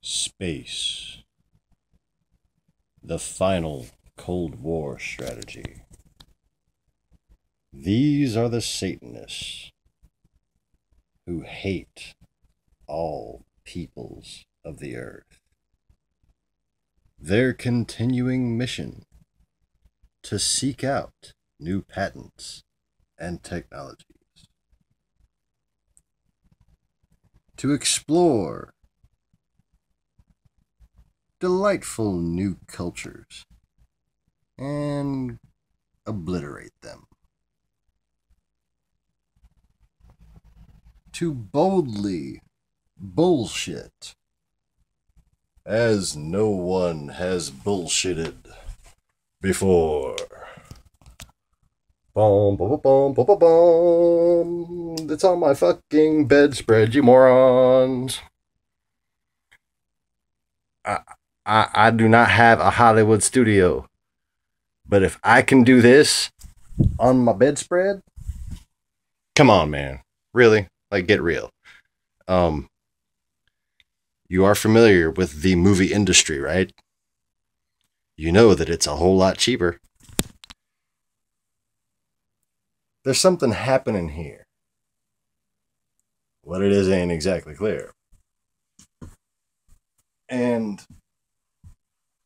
Space, the final Cold War strategy. These are the Satanists who hate all peoples of the earth. Their continuing mission to seek out new patents and technologies, to explore delightful new cultures and obliterate them, to boldly bullshit as no one has bullshitted before. Boom, boom, boom, boom, boom, boom. It's on my fucking bedspread, you morons. I do not have a Hollywood studio, but if I can do this on my bedspread, come on, man. Really? Like, get real. You are familiar with the movie industry, right? You know that it's a whole lot cheaper. There's something happening here. What it is ain't exactly clear. And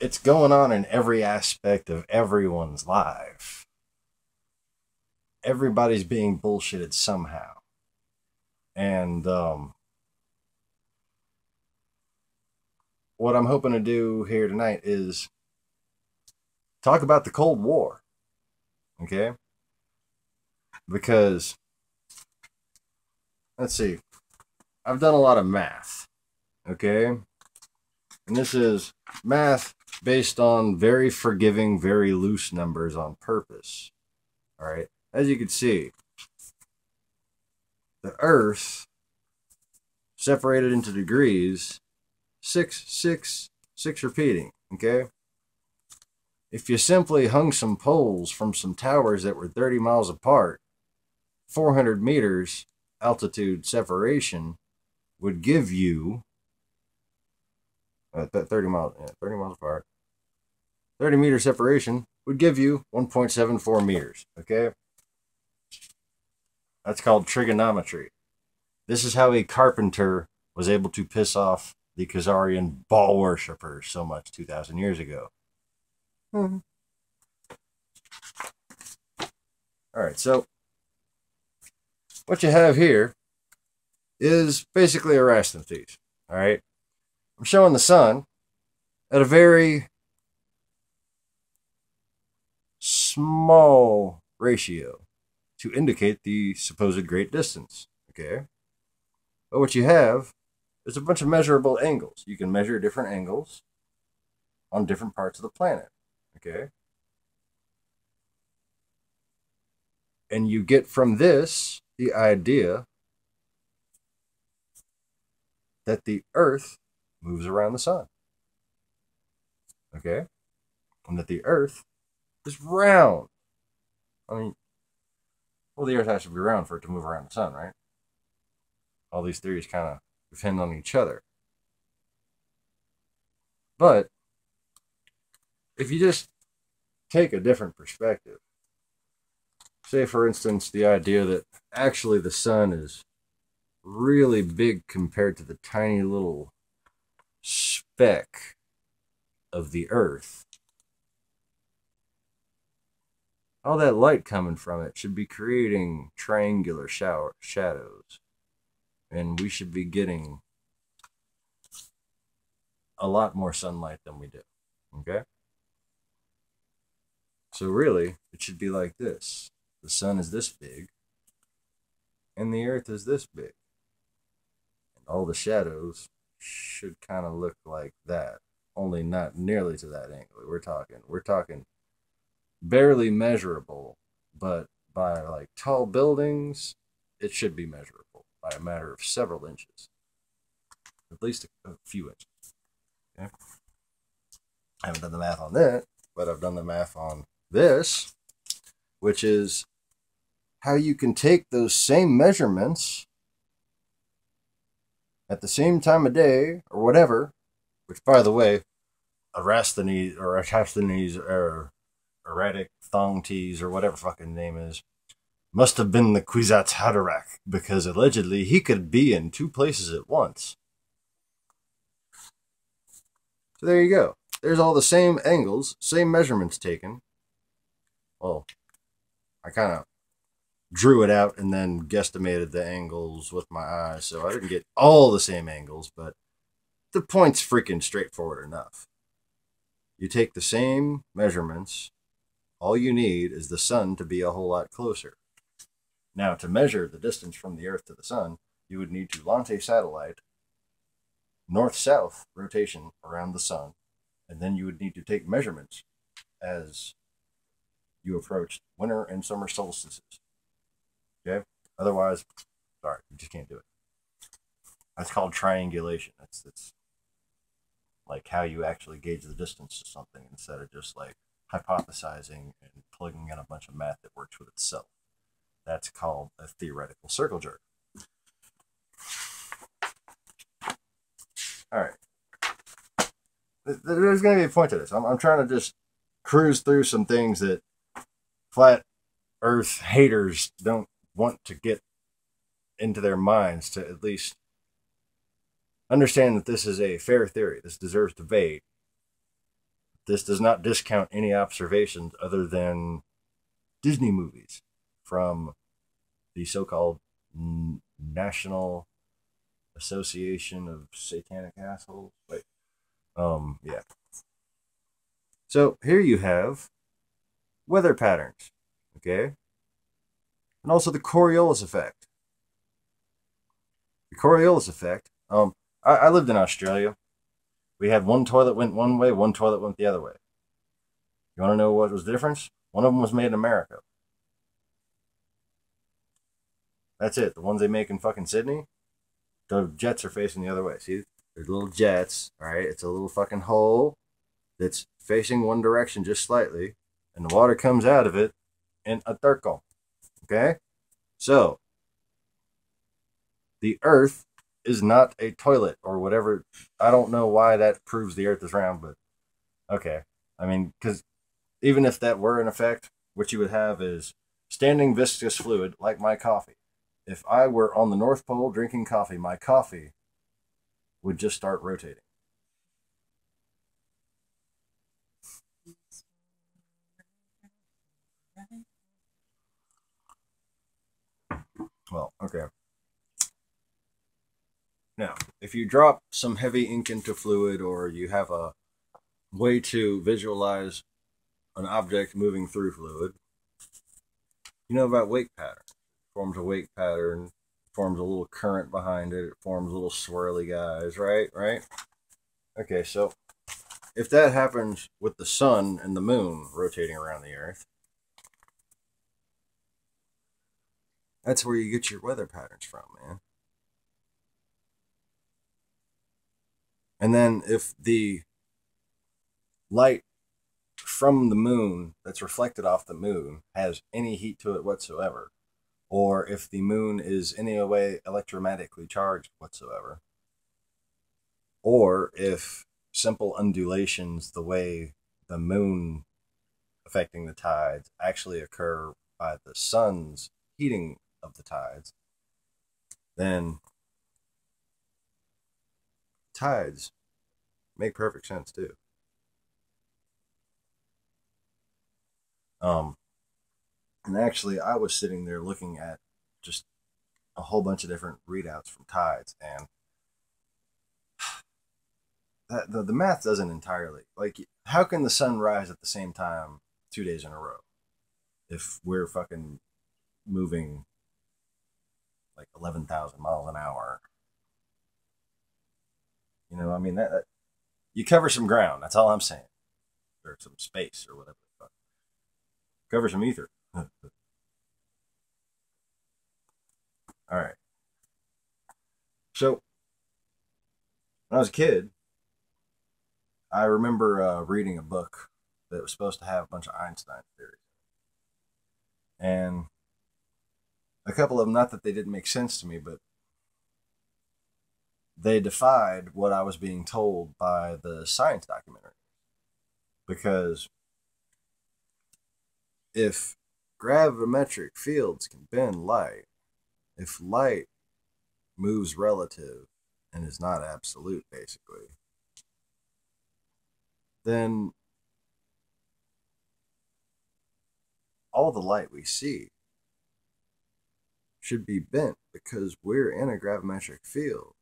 it's going on in every aspect of everyone's life. Everybody's being bullshitted somehow. And what I'm hoping to do here tonight is talk about the Cold War. Okay? Because, let's see, I've done a lot of math. Okay? And this is math based on very forgiving, very loose numbers on purpose. All right? As you can see, the Earth, separated into degrees, 6, 6, 6 repeating, okay? If you simply hung some poles from some towers that were 30 miles apart, 400 meters altitude separation would give you 30 miles apart. 30 meter separation would give you 1.74 meters, okay? That's called trigonometry. This is how a carpenter was able to piss off the Khazarian ball worshippers so much 2,000 years ago. Mm-hmm. All right, so what you have here is basically a Raston piece. All right, I'm showing the sun at a very small ratio to indicate the supposed great distance. Okay, but what you have is a bunch of measurable angles. You can measure different angles on different parts of the planet. Okay, and you get from this the idea that the Earth moves around the sun. Okay? And that the Earth is round. I mean, well, the Earth has to be round for it to move around the sun, right? All these theories kind of depend on each other. But if you just take a different perspective, say, for instance, the idea that actually the sun is really big compared to the tiny little speck of the Earth. All that light coming from it should be creating triangular shadows. And we should be getting a lot more sunlight than we do. Okay? So really, it should be like this. The sun is this big, and the Earth is this big. And all the shadows should kind of look like that, only not nearly to that angle. We're talking barely measurable, but by like tall buildings, it should be measurable by a matter of several inches, at least a few inches. Okay? I haven't done the math on that, but I've done the math on this, which is how you can take those same measurements at the same time of day or whatever Which, by the way, Erasthenes or Eratosthenes or erratic thong tees or whatever fucking name is, must have been the Kwisatz Haderach, because allegedly he could be in two places at once. So there you go. There's all the same angles, same measurements taken. Well, I kind of drew it out and then guesstimated the angles with my eyes, so I didn't get all the same angles, but the point's freaking straightforward enough. You take the same measurements. All you need is the sun to be a whole lot closer. Now, to measure the distance from the Earth to the sun, you would need to launch a satellite north-south rotation around the sun, and then you would need to take measurements as you approach winter and summer solstices. Okay? Otherwise, sorry, you just can't do it. That's called triangulation. That's like how you actually gauge the distance to something instead of just like hypothesizing and plugging in a bunch of math that works with itself. That's called a theoretical circle jerk. All right. There's going to be a point to this. I'm trying to just cruise through some things that flat earth haters don't want to get into their minds, to at least understand that this is a fair theory. This deserves debate. This does not discount any observations other than Disney movies from the so-called National Association of Satanic Assholes. Wait. Yeah. So here you have weather patterns, okay? And also the Coriolis effect. The Coriolis effect, I lived in Australia. We had one toilet went one way, one toilet went the other way. You want to know what was the difference? One of them was made in America. That's it. The ones they make in fucking Sydney, the jets are facing the other way. See, there's little jets, all right? It's a little fucking hole that's facing one direction just slightly, and the water comes out of it in a circle, okay? So, the Earth is not a toilet or whatever. I don't know why that proves the Earth is round, but okay. I mean, because even if that were in effect, what you would have is standing viscous fluid like my coffee. If I were on the North Pole drinking coffee, my coffee would just start rotating. Well, okay. Now, if you drop some heavy ink into fluid, or you have a way to visualize an object moving through fluid, you know about wake pattern. It forms a wake pattern, forms a little current behind it, it forms little swirly guys, right? Okay, so if that happens with the sun and the moon rotating around the Earth, that's where you get your weather patterns from, man. And then if the light from the moon that's reflected off the moon has any heat to it whatsoever, or if the moon is in any way electromagnetically charged whatsoever, or if simple undulations, the way the moon affecting the tides, actually occur by the sun's heating of the tides, then tides make perfect sense too. And actually, I was sitting there looking at just a whole bunch of different readouts from tides, and the math doesn't entirely, like, how can the sun rise at the same time 2 days in a row if we're fucking moving like 11,000 miles an hour? You know, I mean, that you cover some ground. That's all I'm saying, or some space, or whatever. Cover some ether. All right. So when I was a kid, I remember reading a book that was supposed to have a bunch of Einstein theories, and a couple of them, not that they didn't make sense to me, but they defied what I was being told by the science documentary. Because if gravimetric fields can bend light, if light moves relative and is not absolute, basically, then all the light we see should be bent because we're in a gravimetric field.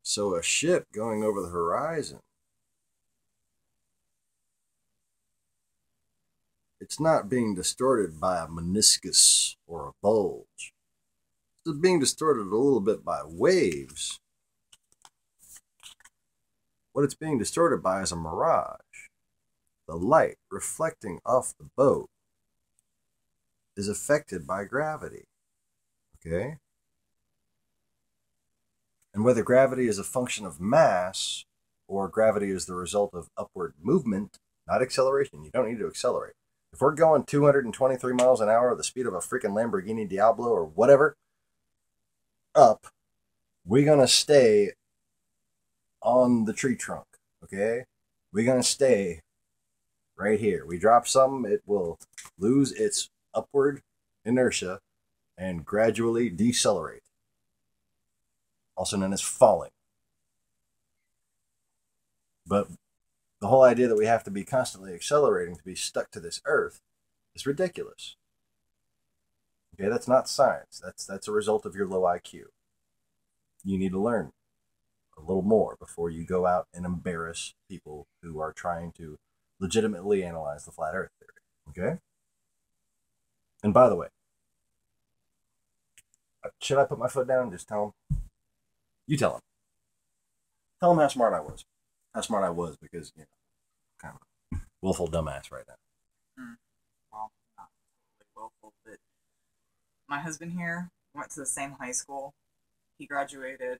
So a ship going over the horizon, it's not being distorted by a meniscus or a bulge. It's being distorted a little bit by waves. What it's being distorted by is a mirage. The light reflecting off the boat is affected by gravity. Okay? And whether gravity is a function of mass or gravity is the result of upward movement, not acceleration, you don't need to accelerate. If we're going 223 miles an hour at the speed of a freaking Lamborghini Diablo or whatever, up, we're going to stay on the tree trunk, okay? We're going to stay right here. We drop something, it will lose its upward inertia and gradually decelerate, also known as falling. But the whole idea that we have to be constantly accelerating to be stuck to this earth is ridiculous. Okay, that's not science. That's a result of your low IQ. You need to learn a little more before you go out and embarrass people who are trying to legitimately analyze the flat earth theory. Okay? And by the way, should I put my foot down and just tell him? You tell him. Tell him how smart I was. How smart I was because, you know, kind of a willful dumbass right now. Well, not totally willful, but my husband here went to the same high school. He graduated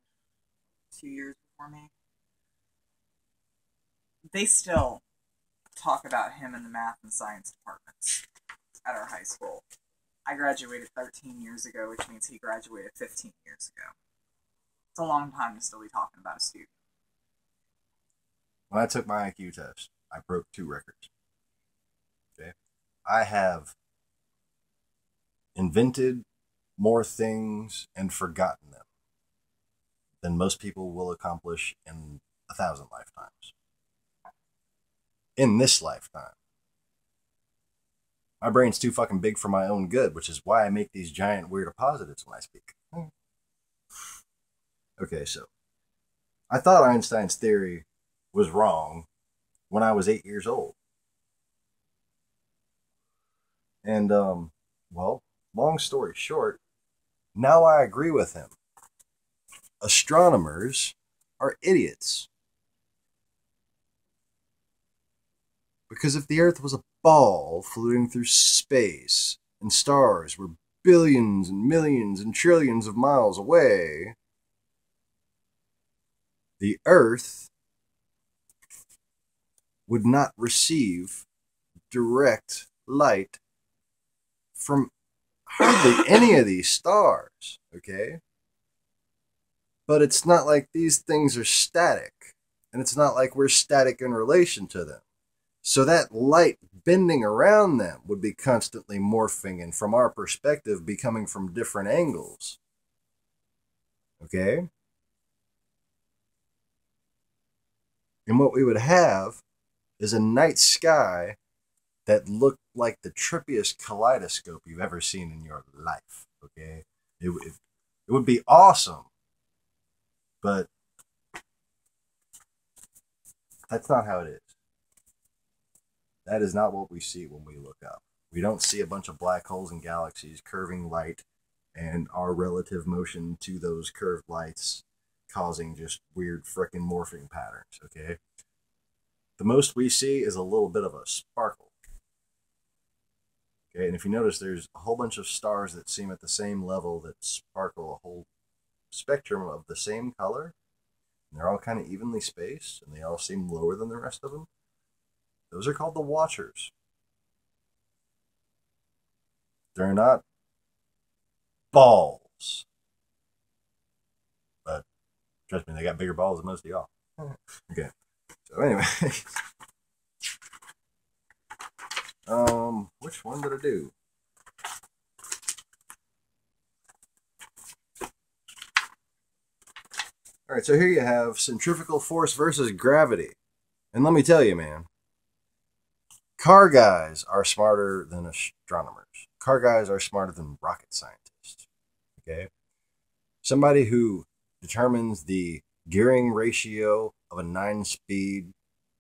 2 years before me. They still talk about him in the math and science departments at our high school. I graduated 13 years ago, which means he graduated 15 years ago. It's a long time to still be talking about a student. When I took my IQ test, I broke 2 records. Okay? I have invented more things and forgotten them than most people will accomplish in 1,000 lifetimes. In this lifetime. My brain's too fucking big for my own good, which is why I make these giant weird positives when I speak. Okay, so I thought Einstein's theory was wrong when I was 8 years old. And, well, long story short, now I agree with him. Astronomers are idiots. Because if the Earth was a ball floating through space and stars were billions and millions and trillions of miles away, the Earth would not receive direct light from hardly any of these stars, okay? But it's not like these things are static, and it's not like we're static in relation to them. So that light bending around them would be constantly morphing and from our perspective be coming from different angles. Okay? And what we would have is a night sky that looked like the trippiest kaleidoscope you've ever seen in your life. Okay? It would be awesome. But that's not how it is. That is not what we see when we look up. We don't see a bunch of black holes and galaxies curving light and our relative motion to those curved lights causing just weird frickin' morphing patterns, okay? The most we see is a little bit of a sparkle. Okay, and if you notice, there's a whole bunch of stars that seem at the same level that sparkle a whole spectrum of the same color. And they're all kind of evenly spaced, and they all seem lower than the rest of them. Those are called the watchers. They're not balls. But Trust me, they got bigger balls than most of y'all. Okay. So anyway. Which one did I do? Alright, so here you have centrifugal force versus gravity. And let me tell you, man, car guys are smarter than astronomers. Car guys are smarter than rocket scientists. Okay? Somebody who determines the gearing ratio of a 9-speed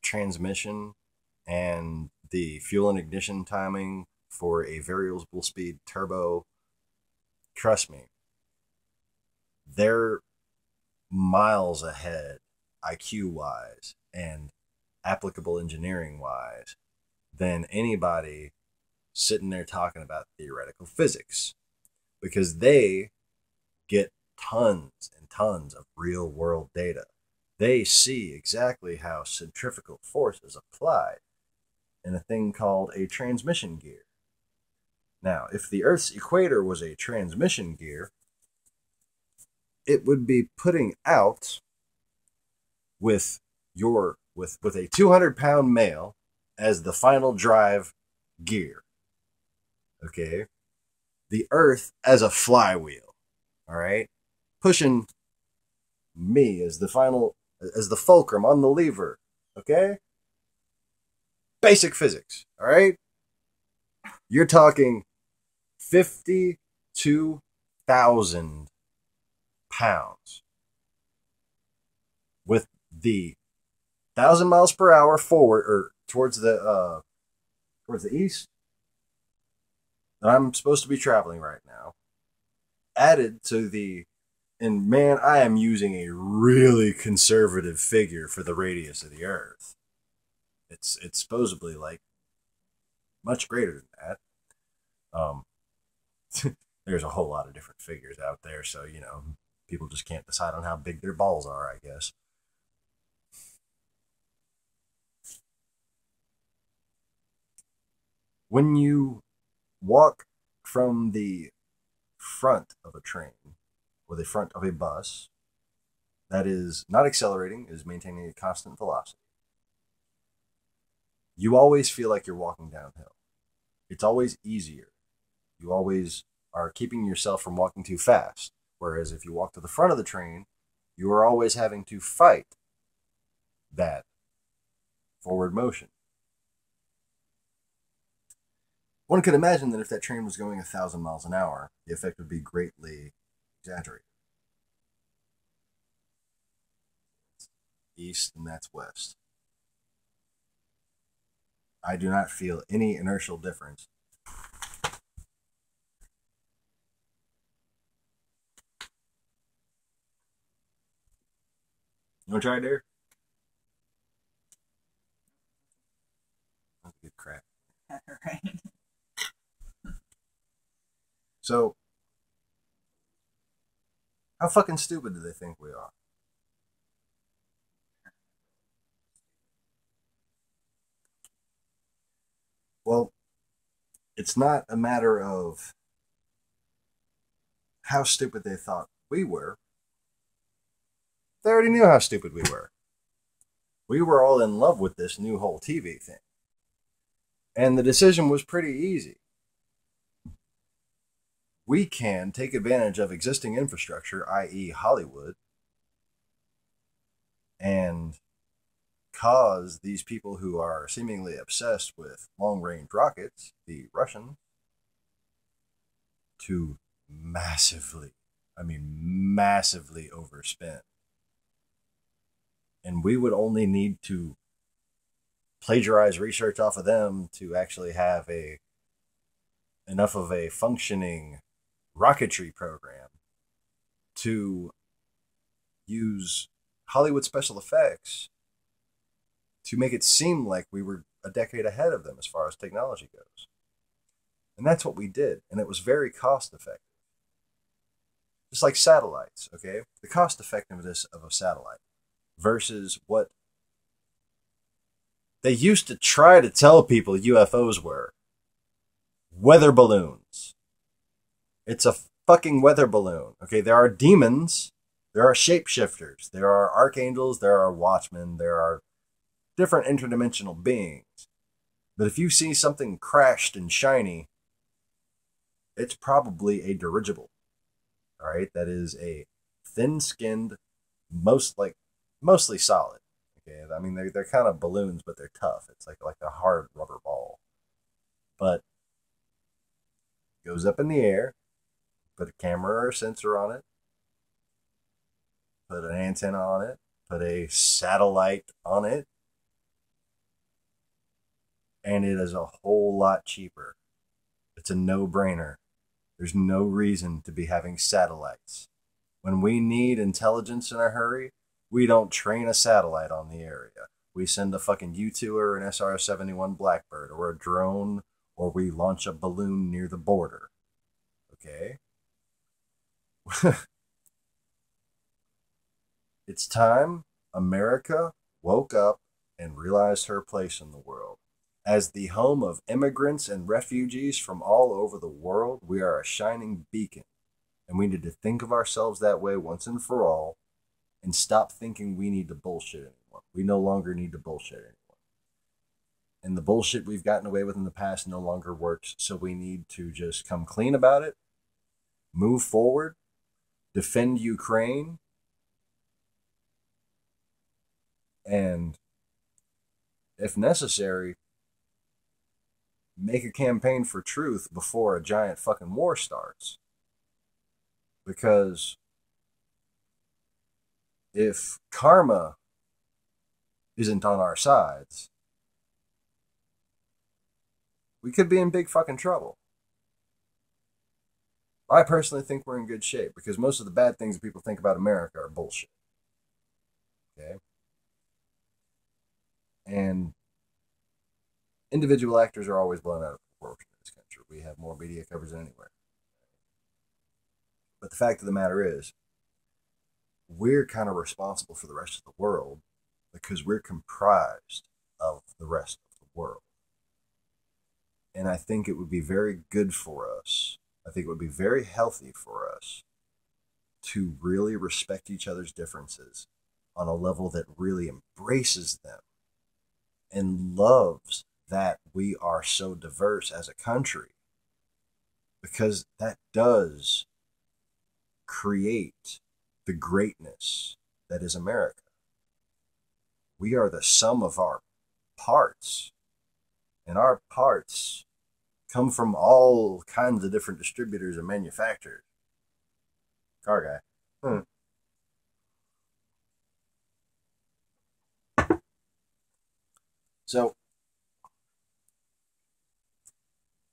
transmission and the fuel and ignition timing for a variable speed turbo, trust me, they're miles ahead IQ-wise and applicable engineering-wise than anybody sitting there talking about theoretical physics, because they get tons and tons of real-world data. They see exactly how centrifugal force is applied in a thing called a transmission gear. Now, if the Earth's equator was a transmission gear, it would be putting out with a 200-pound male as the final drive gear. Okay? The Earth as a flywheel. All right? Pushing me as the fulcrum on the lever. Okay? Basic physics. All right? You're talking 52,000 pounds with the 1,000 miles per hour forward or towards the east that I'm supposed to be traveling right now, added to the, and man, I am using a really conservative figure for the radius of the Earth. It's supposedly like much greater than that. There's a whole lot of different figures out there, so people just can't decide on how big their balls are, I guess. When you walk from the front of a train or the front of a bus that is not accelerating, is maintaining a constant velocity, you always feel like you're walking downhill. It's always easier. You always are keeping yourself from walking too fast. Whereas if you walk to the front of the train, you are always having to fight that forward motion. One could imagine that if that train was going 1,000 miles an hour, the effect would be greatly exaggerated. East and that's west. I do not feel any inertial difference. You want to try it there? That's good crap. Right. So, how fucking stupid do they think we are? Well, it's not a matter of how stupid they thought we were. They already knew how stupid we were. We were all in love with this new whole TV thing. And the decision was pretty easy. We can take advantage of existing infrastructure, i.e. Hollywood, and cause these people who are seemingly obsessed with long-range rockets, the Russians, to massively overspend. And we would only need to plagiarize research off of them to actually have enough of a functioning rocketry program to use Hollywood special effects to make it seem like we were a decade ahead of them as far as technology goes. And that's what we did. And it was very cost effective. Just like satellites, okay? The cost effectiveness of a satellite versus what they used to try to tell people UFOs were. Weather balloons. It's a fucking weather balloon. Okay, there are demons There are shapeshifters. There are archangels. There are watchmen. There are different interdimensional beings. But if you see something crashed and shiny, it's probably a dirigible. All right, that is a thin-skinned, mostly solid. Okay, I mean they're kind of balloons, but they're tough. It's like a hard rubber ball. But goes up in the air, put a camera or a sensor on it, put an antenna on it, put a satellite on it, and it is a whole lot cheaper. It's a no-brainer. There's no reason to be having satellites. When we need intelligence in a hurry, we don't train a satellite on the area. We send a fucking U-2 or an SR-71 Blackbird or a drone, or we launch a balloon near the border. Okay? It's time America woke up and realized her place in the world. As the home of immigrants and refugees from all over the world, we are a shining beacon. And we need to think of ourselves that way once and for all and stop thinking we need to bullshit anymore. We no longer need to bullshit anymore. And the bullshit we've gotten away with in the past no longer works, so we need to just come clean about it, move forward, defend Ukraine, and if necessary, make a campaign for truth before a giant fucking war starts. Because if karma isn't on our sides, we could be in big fucking trouble. I personally think we're in good shape because most of the bad things that people think about America are bullshit. Okay? And individual actors are always blown out of proportion in this country. We have more media coverage than anywhere. But the fact of the matter is, we're kind of responsible for the rest of the world because we're comprised of the rest of the world. And I think it would be very good for us. I think it would be very healthy for us to really respect each other's differences on a level that really embraces them and loves that we are so diverse as a country. Because that does create the greatness that is America. We are the sum of our parts. And our parts come from all kinds of different distributors and manufacturers. Car guy. So,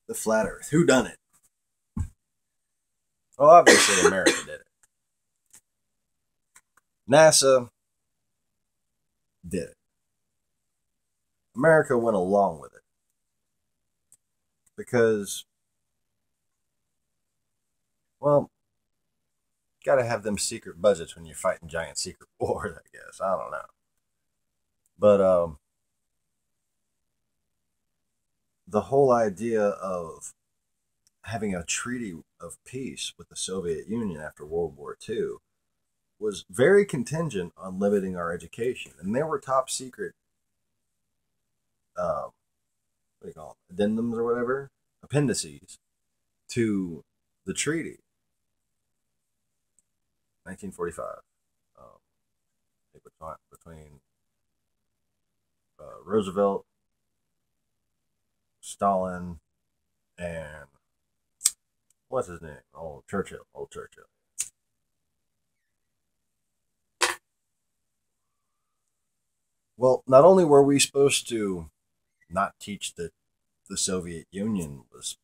the flat earth. Who done it? Well, obviously America did it. NASA did it. America went along with it. Because, well, you gotta have them secret budgets when you're fighting giant secret wars, I guess. I don't know. But, the whole idea of having a treaty of peace with the Soviet Union after World War II was very contingent on limiting our education. And there were top secret, what do you call them, addendums or whatever, appendices to the treaty. 1945. Between Roosevelt, Stalin, and what's his name? Old Churchill. Well, not only were we supposed to not teach that the Soviet Union was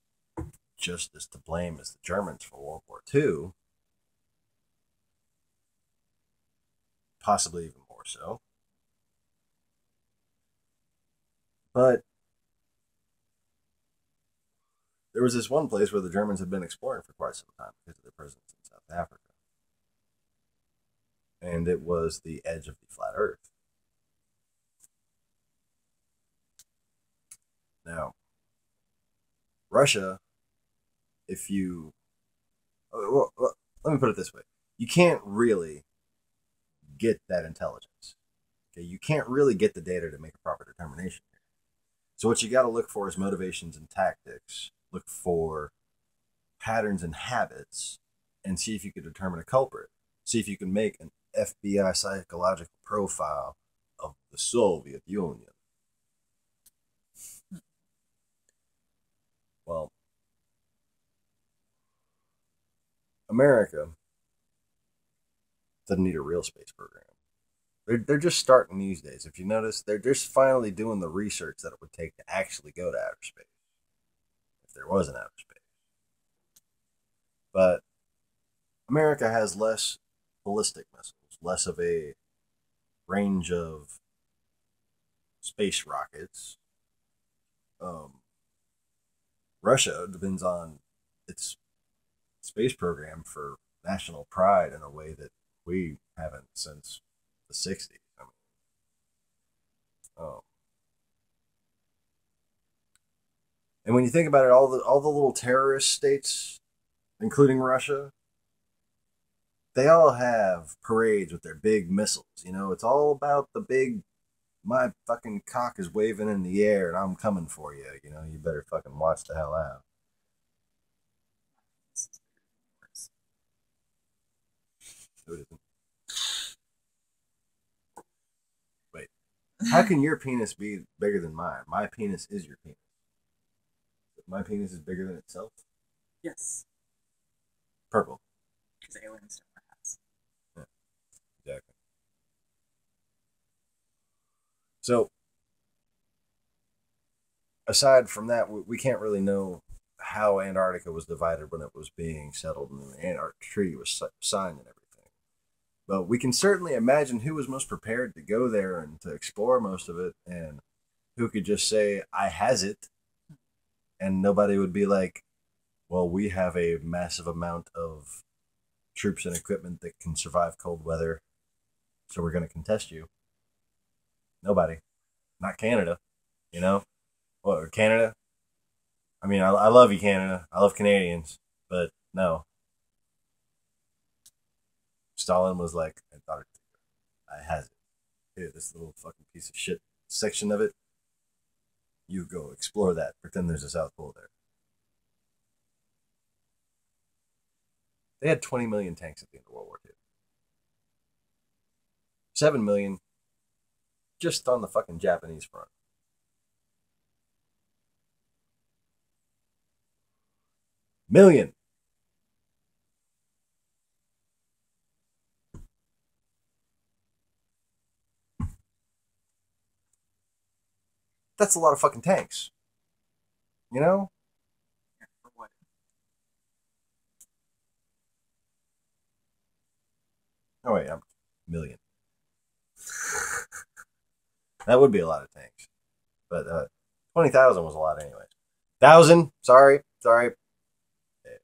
just as to blame as the Germans for World War II, possibly even more so, but there was this one place where the Germans had been exploring for quite some time because of their presence in South Africa. And it was the edge of the flat earth. Now, Russia, if you... Well, let me put it this way. You can't really get that intelligence. Okay, you can't really get the data to make a proper determination. So what you got to look for is motivations and tactics. Look for patterns and habits, and see if you can determine a culprit. See if you can make an FBI psychological profile of the Soviet Union. Well, America doesn't need a real space program. They're just starting these days. If you notice, they're just finally doing the research that it would take to actually go to outer space, if there was an outer space. But America has less ballistic missiles, less of a range of space rockets. Russia depends on its space program for national pride in a way that we haven't since the 60s. I mean, and when you think about it, all the little terrorist states, including Russia, they all have parades with their big missiles. You know, it's all about the big, my fucking cock is waving in the air and I'm coming for you. You know, you better fucking watch the hell out. Wait, how can your penis be bigger than mine? My penis is your penis. My penis is bigger than itself? Yes. Purple. Because aliens don't wear hats. Yeah, exactly. So, aside from that, we can't really know how Antarctica was divided when it was being settled and the Antarctic Treaty was signed and everything. But we can certainly imagine who was most prepared to go there and to explore most of it, and who could just say, I has it, and nobody would be like, well, we have a massive amount of troops and equipment that can survive cold weather, so we're going to contest you. Nobody. Not Canada, you know? What, Canada? I mean, I love you, Canada. I love Canadians, but no. Stalin was like, Antarctica. I has it. Here, this little fucking piece of shit section of it. You go explore that. Pretend there's a South Pole there. They had 20 million tanks at the end of World War II. 7 million just on the fucking Japanese front. Million. That's a lot of fucking tanks. You know? Yeah, for what? Oh, wait, I'm million. That would be a lot of tanks. But 20,000 was a lot anyway. 1,000? Sorry.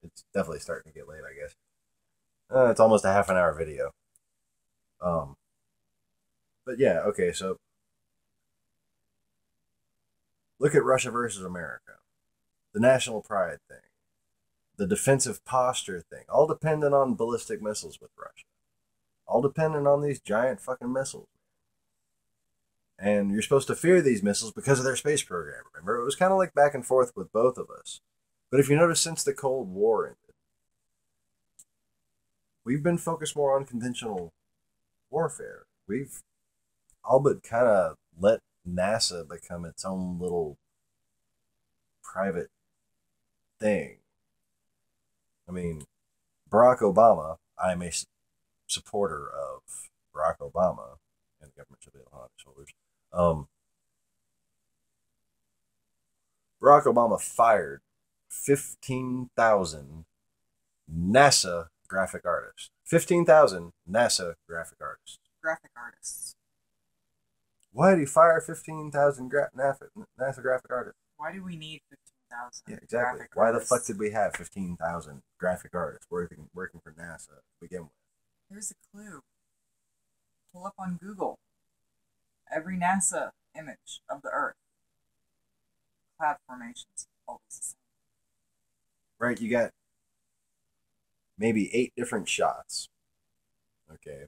It's definitely starting to get late, I guess. It's almost a half an hour video. But yeah, okay, so look at Russia versus America. The national pride thing. The defensive posture thing. All dependent on ballistic missiles with Russia. All dependent on these giant fucking missiles. And you're supposed to fear these missiles because of their space program. Remember, it was kind of like back and forth with both of us. But if you notice, since the Cold War ended, we've been focused more on conventional warfare. We've all but kind of let NASA become its own little private thing. I mean, Barack Obama, I'm a supporter of Barack Obama, and the government should be on his shoulders. Barack Obama fired 15,000 NASA graphic artists. 15,000 NASA graphic artists. Graphic artists. Why did he fire 15,000 NASA graphic artists? Why do we need 15,000? Yeah, exactly. Why the fuck did we have 15,000 graphic artists working for NASA to begin with? Here's a clue. Pull up on Google. Every NASA image of the Earth. Cloud formations. Always the same. Right, you got maybe 8 different shots. Okay.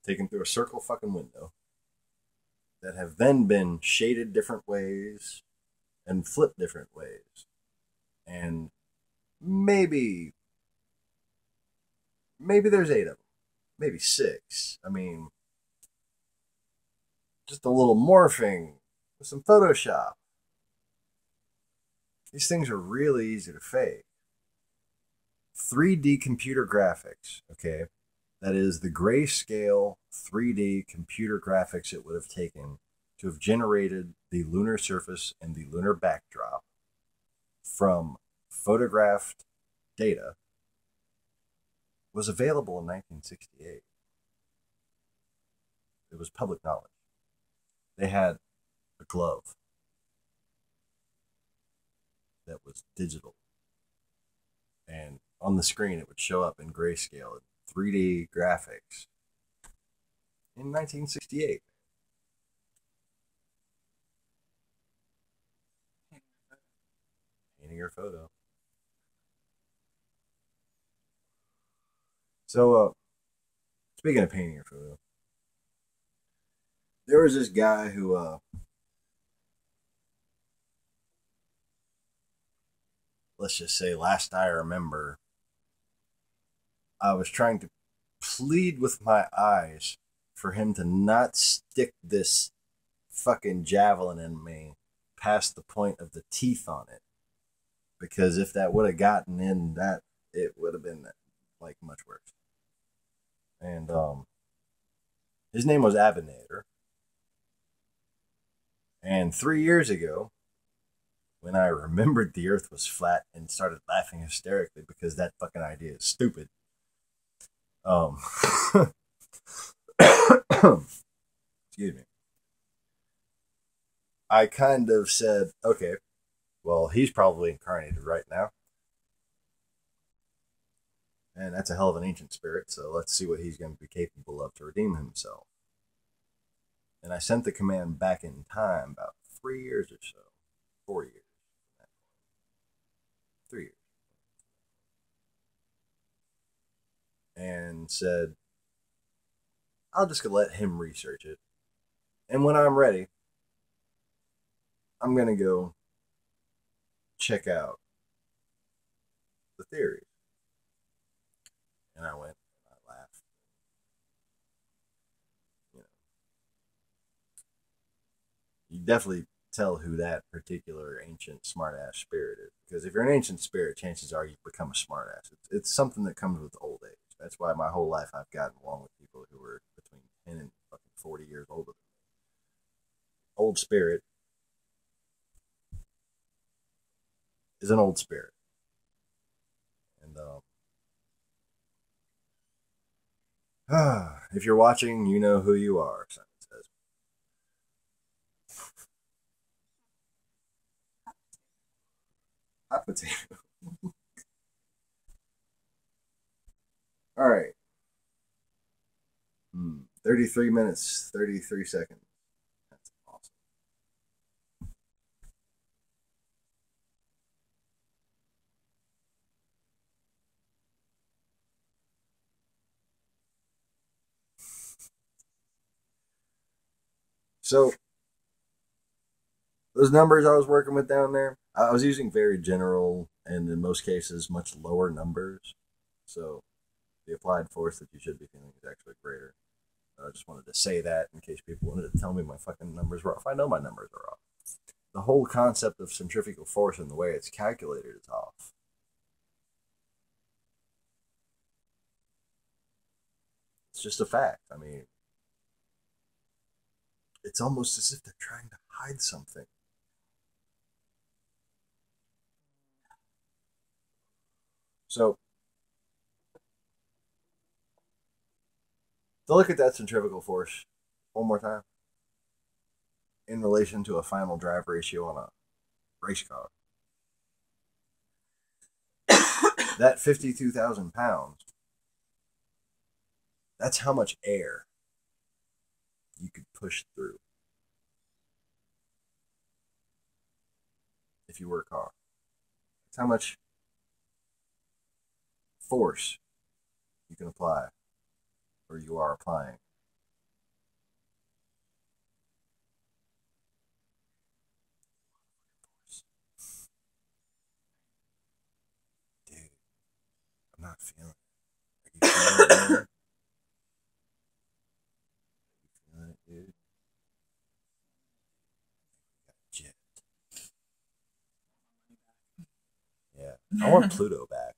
taken through a circle fucking window that have then been shaded different ways and flipped different ways. And maybe there's 8 of them, maybe 6. I mean, just a little morphing with some Photoshop. These things are really easy to fake. 3D computer graphics, okay? That is the grayscale 3D computer graphics it would have taken to have generated the lunar surface and the lunar backdrop from photographed data was available in 1968. It was public knowledge. They had a glove that was digital, and on the screen it would show up in grayscale 3D graphics in 1968. Painting your photo. So, speaking of painting your photo, there was this guy who, let's just say, last I remember, I was trying to plead with my eyes for him to not stick this fucking javelin in me past the point of the teeth on it. Because if that would have gotten in, that it would have been like much worse. And his name was Abinator. And 3 years ago, when I remembered the earth was flat and started laughing hysterically because that fucking idea is stupid, excuse me, I kind of said, okay, well, he's probably incarnated right now. And that's a hell of an ancient spirit, so let's see what he's going to be capable of to redeem himself. And I sent the command back in time about 3 years or so. 4 years. 3 years. And said, I'll just let him research it. And when I'm ready, I'm going to go check out the theories. And I went and I laughed. You definitely tell who that particular ancient smartass spirit is. Because if you're an ancient spirit, chances are you become a smartass. It's something that comes with old age. That's why my whole life I've gotten along with people who are between 10 and fucking 40 years older than me. Old spirit is an old spirit. And if you're watching, you know who you are, Simon says. Hot potato. All right. 33 minutes, 33 seconds. That's awesome. So, those numbers I was working with down there, I was using very general and in most cases much lower numbers. So, the applied force that you should be feeling is actually greater. I just wanted to say that in case people wanted to tell me my fucking numbers were off. I know my numbers are off. The whole concept of centrifugal force and the way it's calculated is off. It's just a fact. I mean, it's almost as if they're trying to hide something. So, to look at that centrifugal force one more time in relation to a final drive ratio on a race car. That 52,000 pounds, that's how much air you could push through if you were a car. That's how much force you can apply, or you are applying I want Pluto back.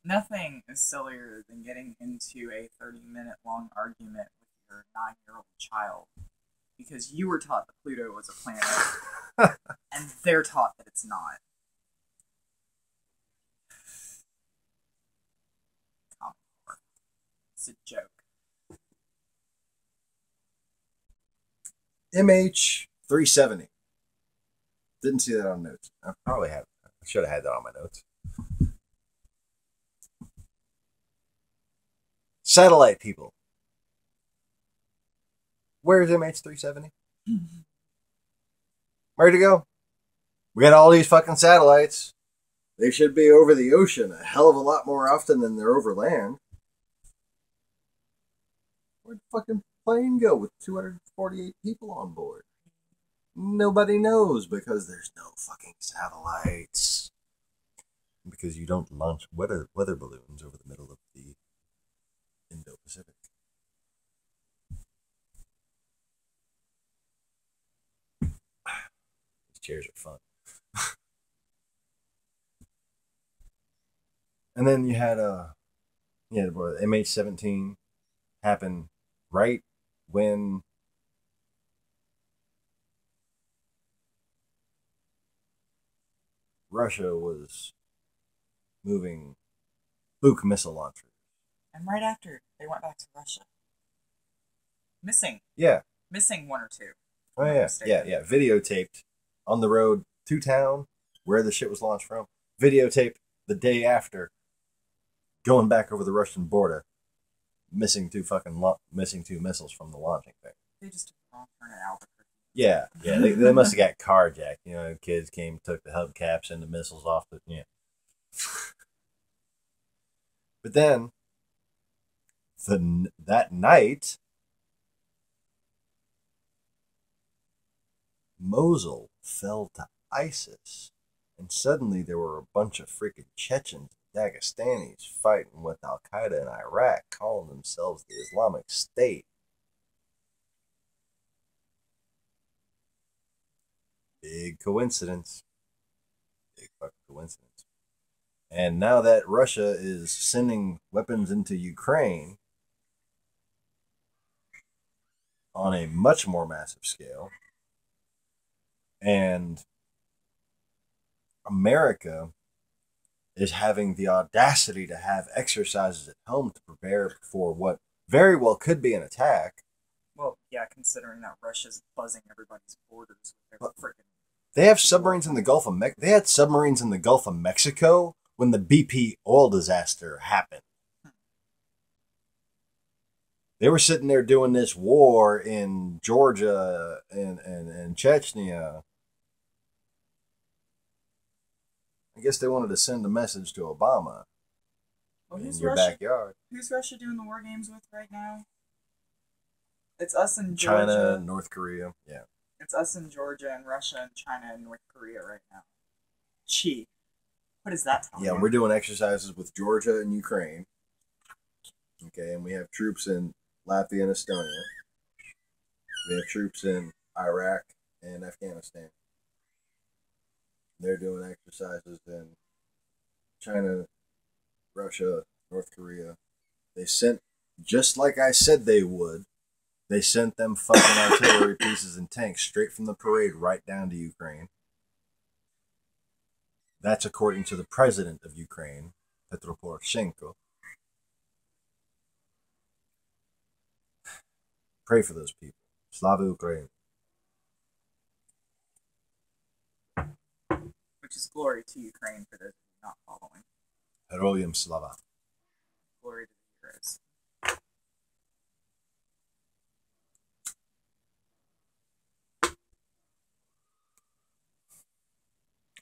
Nothing is sillier than getting into a 30-minute long argument with your 9-year-old child because you were taught that Pluto was a planet and they're taught that it's not. It's a joke. MH370. Didn't see that on notes. I probably have. I should have had that on my notes. Satellite people. Where's MH370? Where'd it go? We got all these fucking satellites. They should be over the ocean a hell of a lot more often than they're over land. Where'd the fucking plane go with 248 people on board? Nobody knows because there's no fucking satellites. Because you don't launch weather balloons over the middle of the Indo-Pacific. These chairs are fun. And then you had MH17 happen right when Russia was moving Buk missile launchers. And right after, they went back to Russia. Missing. Yeah. Missing one or two. Oh, yeah. Yeah. Videotaped on the road to town where the shit was launched from. Videotaped the day after going back over the Russian border. Missing two missiles from the launching thing. They just took the wrong turn at Albuquerque. Yeah. They must have got carjacked. You know, kids came, took the hubcaps and the missiles off the, yeah. But then, that night, Mosul fell to ISIS, and suddenly there were a bunch of freaking Chechens, Dagestanis fighting with Al Qaeda in Iraq, calling themselves the Islamic State. Big coincidence. Big fucking coincidence. And now that Russia is sending weapons into Ukraine on a much more massive scale, and America is having the audacity to have exercises at home to prepare for what very well could be an attack. Well, yeah, considering that Russia's buzzing everybody's borders with their freaking... They have submarines in the Gulf of Mexico. They had submarines in the Gulf of Mexico when the BP oil disaster happened. They were sitting there doing this war in Georgia and Chechnya. I guess they wanted to send a message to Obama in your backyard. Who's Russia doing the war games with right now? It's us and Georgia. China, North Korea, yeah. It's us and Georgia and Russia and China and North Korea right now. Gee. What is that telling you? Yeah, we're doing exercises with Georgia and Ukraine. Okay, and we have troops in Latvia and Estonia. We have troops in Iraq and Afghanistan. They're doing exercises in China, Russia, North Korea. They sent, just like I said they would, they sent them fucking artillery pieces and tanks straight from the parade right down to Ukraine. That's according to the president of Ukraine, Petro Poroshenko. Pray for those people. Slava Ukraine. Which is glory to Ukraine for those not following. Heroyam Slava. Glory to the heroes.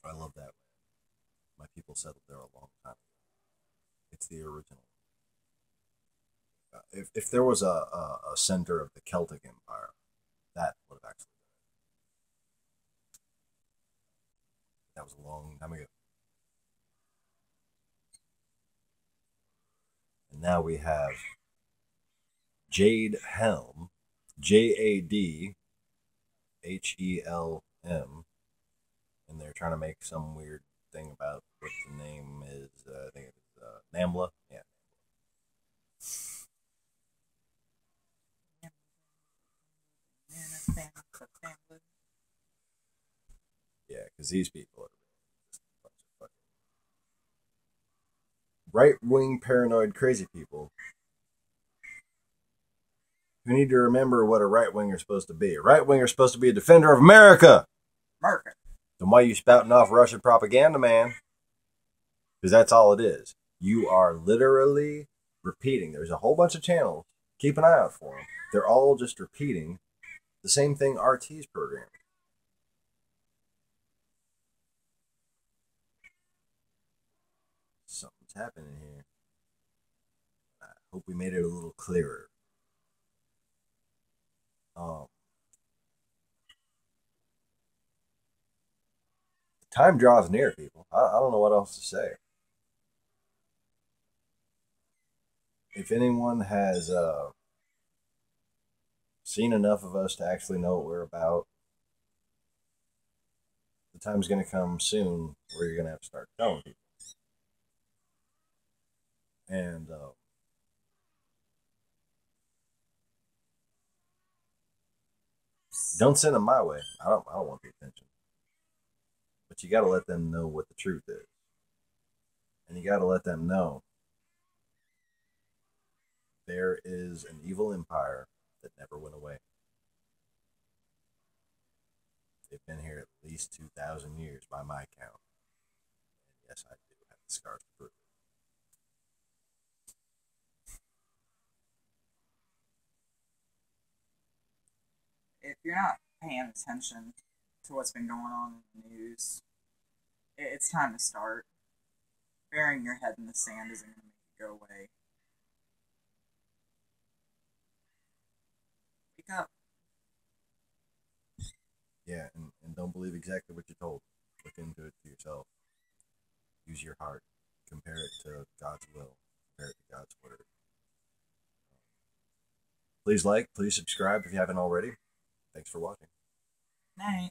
I love that. My people settled there a long time ago. It's the original. If there was a center of the Celtic Empire, that would have actually been it. That was a long time ago. And now we have Jade Helm, JADHELM, and they're trying to make some weird thing about what the name is. I think it's NAMBLA. Yeah. Yeah, because these people are just a bunch of fucking right-wing, paranoid, crazy people who need to remember what a right-winger is supposed to be. A right-winger is supposed to be a defender of America. America. Then why are you spouting off Russian propaganda, man? Because that's all it is. You are literally repeating. There's a whole bunch of channels. Keep an eye out for them. They're all just repeating the same thing RT's programming. Something's happening here. I hope we made it a little clearer. The time draws near, people. I don't know what else to say. If anyone has seen enough of us to actually know what we're about, the time's going to come soon where you're going to have to start telling people. And don't send them my way. I don't want the attention. But you got to let them know what the truth is. And you got to let them know there is an evil empire that never went away. They've been here at least 2,000 years by my count. And yes, I do have the scars to prove it. If you're not paying attention to what's been going on in the news, it's time to start. Burying your head in the sand isn't going to make it go away. Wake up. Yeah, and don't believe exactly what you're told. Look into it for yourself. Use your heart. Compare it to God's will. Compare it to God's word. Please like, please subscribe if you haven't already. Thanks for watching. Night.